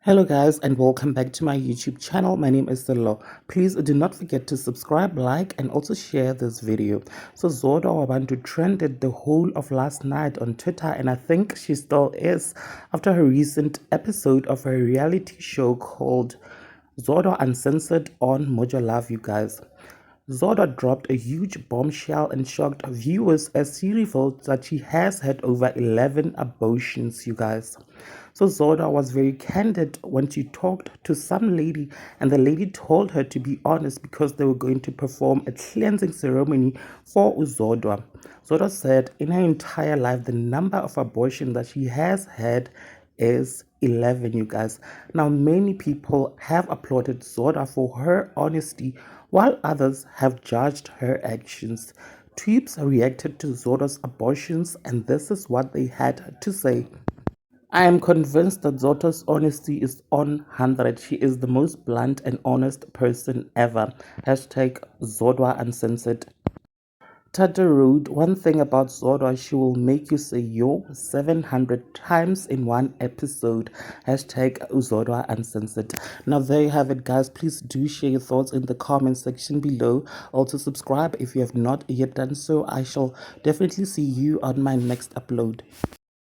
Hello guys and welcome back to my YouTube channel. My name is Zodwa. Please do not forget to subscribe, like and also share this video. So Zodwa Uncensored trended the whole of last night on Twitter, and I think she still is after her recent episode of her reality show called Zodwa Uncensored on Mojo Love, you guys. Zodwa dropped a huge bombshell and shocked viewers as she revealed that she has had over 11 abortions, you guys. So Zodwa was very candid when she talked to some lady, and the lady told her to be honest because they were going to perform a cleansing ceremony for Zodwa. Zodwa said in her entire life the number of abortions that she has had is 11, you guys. Now, many people have applauded Zodwa for her honesty, while others have judged her actions. Tweeps reacted to Zodwa's abortions, and this is what they had to say. I am convinced that Zodwa's honesty is on 100. She is the most blunt and honest person ever. Hashtag Zodwa Uncensored. Tata wrote, one thing about Zodwa, she will make you say yo 700 times in one episode. Hashtag Zodwa Uncensored. Now there you have it, guys. Please do share your thoughts in the comment section below. Also subscribe if you have not yet done so. I shall definitely see you on my next upload.